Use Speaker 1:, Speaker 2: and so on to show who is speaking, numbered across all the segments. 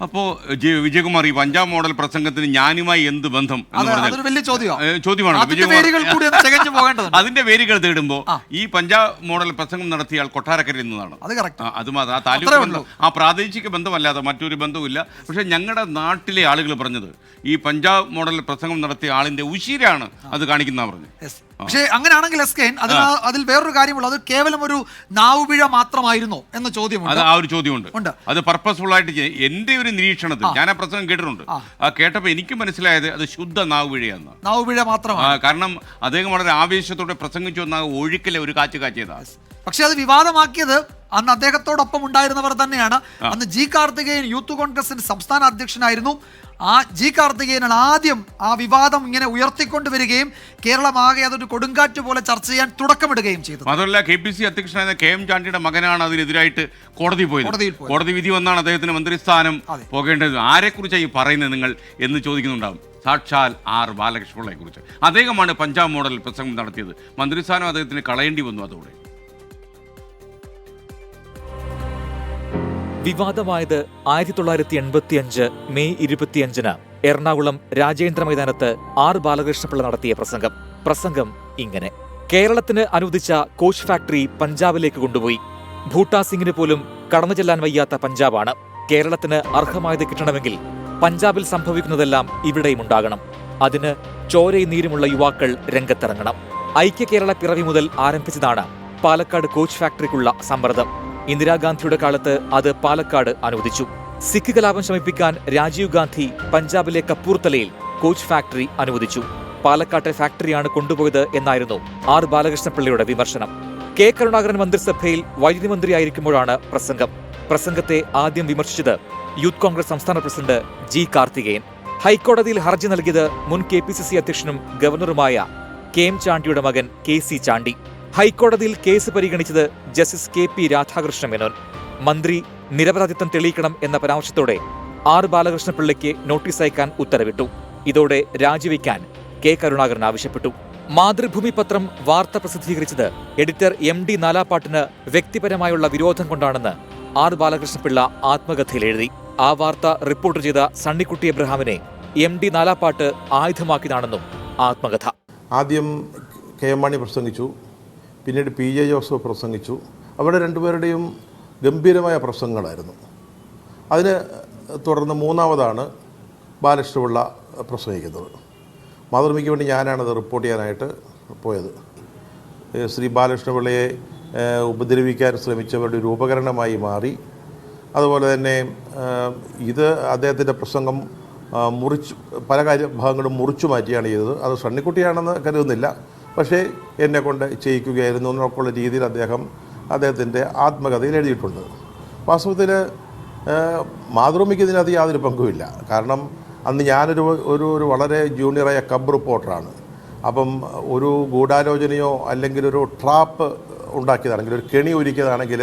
Speaker 1: അപ്പോൾ വിജയകുമാർ, ഈ പഞ്ചാബ് മോഡൽ പ്രസംഗത്തിന് ഞാനുമായി എന്ത് ബന്ധം ചോദ്യമാണ്. അതിന്റെ വേരുകൾ തേടുമ്പോൾ ഈ പഞ്ചാബ് മോഡൽ പ്രസംഗം നടത്തിയ ആൾ കൊട്ടാരക്കരയിൽ നിന്നതാണ്. അത് മാത്രം ആ താലൂക്ക് ആ പ്രാദേശിക ബന്ധമല്ലാതെ മറ്റൊരു ബന്ധവുമില്ല. പക്ഷെ ഞങ്ങളുടെ നാട്ടിലെ ആളുകൾ പറഞ്ഞത് ഈ പഞ്ചാബ് മോഡൽ പ്രസംഗം നടത്തിയ ആളിന്റെ ഉശിരാണ് അത് കാണിക്കുന്ന പറഞ്ഞു.
Speaker 2: പക്ഷേ അങ്ങനെയാണെങ്കിൽ അതിൽ വേറൊരു കാര്യമുള്ളൂ. അത് കേവലം ഒരു നാവുപിഴ മാത്രമായിരുന്നോ എന്ന ചോദ്യമുണ്ട്.
Speaker 1: ആ ഒരു ചോദ്യമുണ്ട്. അത് പർപ്പസ്ഫുൾ ആയിട്ട് എന്റെ ഒരു നിരീക്ഷണത്തിൽ ഞാൻ ആ പ്രസംഗം കേട്ടിട്ടുണ്ട്. കേട്ടപ്പോൾ എനിക്ക് മനസ്സിലായത് അത് ശുദ്ധ നാവുപിഴയാണ്.
Speaker 2: നാവുപിഴ മാത്രമാണ്.
Speaker 1: കാരണം അദ്ദേഹം വളരെ ആവേശത്തോടെ പ്രസംഗിച്ചു വന്ന ഒഴുക്കിലെ ഒരു കാറ്റ് കാച്ചിയതാണ്.
Speaker 2: പക്ഷെ അത് വിവാദമാക്കിയത് അന്ന് അദ്ദേഹത്തോടൊപ്പം ഉണ്ടായിരുന്നവർ തന്നെയാണ്. അന്ന് ജി കാർത്തികേയൻ യൂത്ത് കോൺഗ്രസിന്റെ സംസ്ഥാന അധ്യക്ഷനായിരുന്നു. ആ ജി കാർത്തികേയനാണ് ആദ്യം ആ വിവാദം ഇങ്ങനെ ഉയർത്തിക്കൊണ്ടുവരികയും കേരളമാകെ അതൊരു കൊടുങ്കാറ്റ് പോലെ ചർച്ച ചെയ്യാൻ തുടക്കമിടുകയും ചെയ്തു.
Speaker 1: മാത്രമല്ല KPC അധ്യക്ഷനായ KM ചാണ്ടിയുടെ മകനാണ് അതിനെതിരായിട്ട് കോടതി പോയത്. കോടതി വിധി വന്നാണ് അദ്ദേഹത്തിന് മന്ത്രിസ്ഥാനം പോകേണ്ടത്. ആരെക്കുറിച്ചാണ് ഈ പറയുന്നത് നിങ്ങൾ എന്ന് ചോദിക്കുന്നുണ്ടാവും. സാക്ഷാൽ R ബാലകൃഷ്ണപിള്ളയെ കുറിച്ച്. അദ്ദേഹമാണ് പഞ്ചാബ് മോഡൽ പ്രസംഗം നടത്തിയത്. മന്ത്രിസ്ഥാനം അദ്ദേഹത്തിന് കളയേണ്ടി വന്നു. അതോടെ
Speaker 3: വിവാദമായത് 1985 മെയ് 25 എറണാകുളം രാജേന്ദ്ര മൈതാനത്ത് R ബാലകൃഷ്ണപിള്ള നടത്തിയ പ്രസംഗം ഇങ്ങനെ: കേരളത്തിന് അനുവദിച്ച കോച്ച് ഫാക്ടറി പഞ്ചാബിലേക്ക് കൊണ്ടുപോയി. ഭൂട്ടാ സിംഗിന് പോലും കടന്നു ചെല്ലാൻ വയ്യാത്ത പഞ്ചാബാണ്. കേരളത്തിന് അർഹമായത് കിട്ടണമെങ്കിൽ പഞ്ചാബിൽ സംഭവിക്കുന്നതെല്ലാം ഇവിടെയും ഉണ്ടാകണം. അതിന് ചോരയും നീരുമുള്ള യുവാക്കൾ രംഗത്തിറങ്ങണം. ഐക്യ കേരള പിറവി മുതൽ ആരംഭിച്ചതാണ് പാലക്കാട് കോച്ച് ഫാക്ടറിക്കുള്ള സമ്മർദ്ദം. ഇന്ദിരാഗാന്ധിയുടെ കാലത്ത് അത് പാലക്കാട് അനുവദിച്ചു. സിഖ് കലാപം ശമിപ്പിക്കാൻ രാജീവ് ഗാന്ധി പഞ്ചാബിലെ കപ്പൂർത്തലയിൽ കോച്ച് ഫാക്ടറി അനുവദിച്ചു. പാലക്കാട്ടെ ഫാക്ടറിയാണ് കൊണ്ടുപോയത് എന്നായിരുന്നു R ബാലകൃഷ്ണപിള്ളയുടെ വിമർശനം. കെ കരുണാകരൻ മന്ത്രിസഭയിൽ വൈദ്യുതി മന്ത്രിയായിരിക്കുമ്പോഴാണ് പ്രസംഗത്തെ ആദ്യം വിമർശിച്ചത് യൂത്ത് കോൺഗ്രസ് സംസ്ഥാന പ്രസിഡന്റ് ജി കാർത്തികേയൻ. ഹൈക്കോടതിയിൽ ഹർജി നൽകിയത് മുൻ KPCC അധ്യക്ഷനും ഗവർണറുമായ KM ചാണ്ടിയുടെ മകൻ KC ചാണ്ടി. ഹൈക്കോടതിയിൽ കേസ് പരിഗണിച്ചത് ജസ്റ്റിസ് KP രാധാകൃഷ്ണ മേനോൻ. മന്ത്രി നിരപരാധിത്വം തെളിയിക്കണം എന്ന പരാമർശത്തോടെ R ബാലകൃഷ്ണപിള്ളയ്ക്ക് നോട്ടീസ് അയക്കാൻ ഉത്തരവിട്ടു. ഇതോടെ രാജിവെക്കാൻ കെ കരുണാകരൻ ആവശ്യപ്പെട്ടു. മാതൃഭൂമി പത്രം വാർത്ത പ്രസിദ്ധീകരിച്ചത് എഡിറ്റർ MD നാലാപ്പാട്ടിന് വ്യക്തിപരമായുള്ള വിരോധം കൊണ്ടാണെന്ന് R ബാലകൃഷ്ണപിള്ള ആത്മകഥയിൽ എഴുതി. ആ വാർത്ത റിപ്പോർട്ട് ചെയ്ത സണ്ണിക്കുട്ടി എബ്രഹാമിനെ MD നാലാപ്പാട്ട് ആയുധമാക്കിയതാണെന്നും ആത്മകഥ.
Speaker 4: ആദ്യം KM മാണി പ്രസംഗിച്ചു, പിന്നീട് PJ ജോസഫ് പ്രസംഗിച്ചു. അവരുടെ രണ്ടുപേരുടെയും ഗംഭീരമായ പ്രസംഗങ്ങളായിരുന്നു. അതിന് തുടർന്ന് മൂന്നാമതാണ് ബാലകൃഷ്ണപിള്ള പ്രസംഗിക്കുന്നത്. മാതൃഭൂമിക്ക് വേണ്ടി ഞാനാണത് റിപ്പോർട്ട് ചെയ്യാനായിട്ട് പോയത്. ശ്രീ ബാലകൃഷ്ണപിള്ളയെ ഉപദ്രവിക്കാൻ ശ്രമിച്ചവരുടെ ഒരു ഉപകരണമായി മാറി. അതുപോലെ തന്നെ ഇത് അദ്ദേഹത്തിൻ്റെ പ്രസംഗം പല ഭാഗങ്ങളും മുറിച്ചു മാറ്റിയാണ് ചെയ്തത്. അത് സണ്ണിക്കുട്ടിയാണെന്ന് കരുതുന്നില്ല, പക്ഷേ എന്നെക്കൊണ്ട് ചെയ്യിക്കുകയായിരുന്നു എന്നൊക്കെയുള്ള രീതിയിൽ അദ്ദേഹത്തിൻ്റെ ആത്മകഥയിൽ എഴുതിയിട്ടുണ്ട്. വാസ്തവത്തിൽ മാതൃഭൂമിക്ക് ഇതിനകത്ത് യാതൊരു പങ്കുമില്ല. കാരണം അന്ന് ഞാനൊരു ഒരു വളരെ ജൂനിയറായ കബ് റിപ്പോർട്ടറാണ്. അപ്പം ഒരു ഗൂഢാലോചനയോ അല്ലെങ്കിൽ ഒരു ട്രാപ്പ് ഉണ്ടാക്കിയതാണെങ്കിൽ, ഒരു കെണി ഒരുക്കിയതാണെങ്കിൽ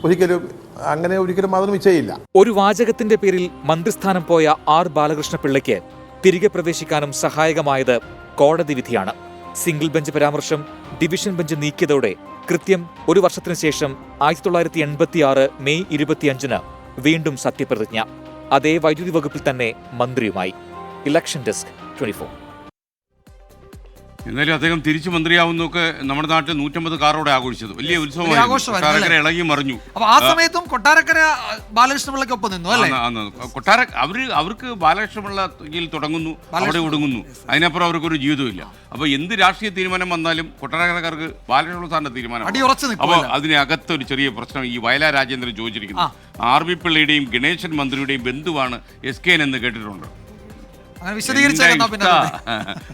Speaker 4: ഒരിക്കലും മാതൃഭൂമി ചെയ്യില്ല.
Speaker 3: ഒരു വാചകത്തിന്റെ പേരിൽ മന്ത്രിസ്ഥാനം പോയ R ബാലകൃഷ്ണപിള്ളയ്ക്ക് തിരികെ പ്രവേശിക്കാനും സഹായകമായത് കോടതി വിധിയാണ്. സിംഗിൾ ബെഞ്ച് പരാമർശം ഡിവിഷൻ ബെഞ്ച് നീക്കിയതോടെ കൃത്യം ഒരു വർഷത്തിനു ശേഷം 1986 മെയ് 25 വീണ്ടും സത്യപ്രതിജ്ഞ. അതേ വൈദ്യുതി വകുപ്പിൽ തന്നെ മന്ത്രിയുമായി. Election desk 24.
Speaker 1: എന്നാലും അദ്ദേഹം തിരിച്ചു മന്ത്രിയാവുന്നൊക്കെ നമ്മുടെ നാട്ടിൽ 150 കാറോടെ ആഘോഷിച്ചത് വലിയ ഉത്സവമായിരുന്നു. ഇളകി മറിഞ്ഞു.
Speaker 2: ആ സമയത്തും കൊട്ടാരക്കര ബാലകൃഷ്ണപിള്ളയ്ക്ക് ഒപ്പം നിന്നു അല്ലേ?
Speaker 1: അവർക്ക് ബാലകൃഷ്ണപിള്ളയിൽ തുടങ്ങുന്നു, അവിടെ ഒടുങ്ങുന്നു. അതിനപ്പുറം അവർക്കൊരു ജീവിതമില്ല. അപ്പോൾ എന്ത് രാഷ്ട്രീയ തീരുമാനം വന്നാലും കൊട്ടാരക്കരക്കാർക്ക് ബാലകൃഷ്ണപിള്ള സാറിന്റെ തീരുമാനം. അപ്പോൾ അതിനകത്തൊരു ചെറിയ പ്രശ്നം ഈ വയലാ രാജേന്ദ്രൻ ചോദിച്ചിരിക്കുന്നു. RV പിള്ളയുടെയും ഗണേശൻ മന്ത്രിയുടെയും ബന്ധുവാണ് SKN എന്ന് കേട്ടിട്ടുണ്ട്.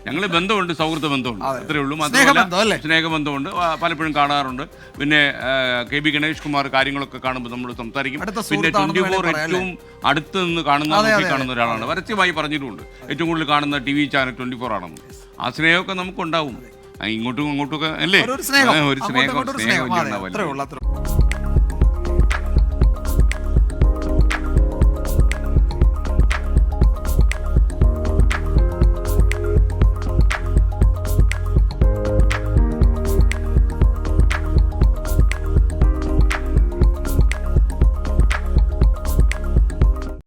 Speaker 1: ഞങ്ങൾ ബന്ധമുണ്ട്, സൗഹൃദ ബന്ധമുണ്ട്, അത്രേ ഉള്ളൂ. സ്നേഹബന്ധമുണ്ട്, പലപ്പോഴും കാണാറുണ്ട്. പിന്നെ KB ഗണേഷ് കുമാർ കാര്യങ്ങളൊക്കെ കാണുമ്പോൾ നമ്മൾ സംസാരിക്കും. പിന്നെ 24 ഏറ്റവും അടുത്ത് നിന്ന് കാണുന്ന ഒരാളാണ്. പരസ്യമായി പറഞ്ഞിട്ടുമുണ്ട് ഏറ്റവും കൂടുതൽ കാണുന്ന TV ചാനൽ 24 ആണെന്ന്. ആ സ്നേഹമൊക്കെ നമുക്കുണ്ടാവും. ഇങ്ങോട്ടും അങ്ങോട്ടും ഒക്കെ അല്ലേ? ഒരു സ്നേഹം ഉണ്ടാവില്ല.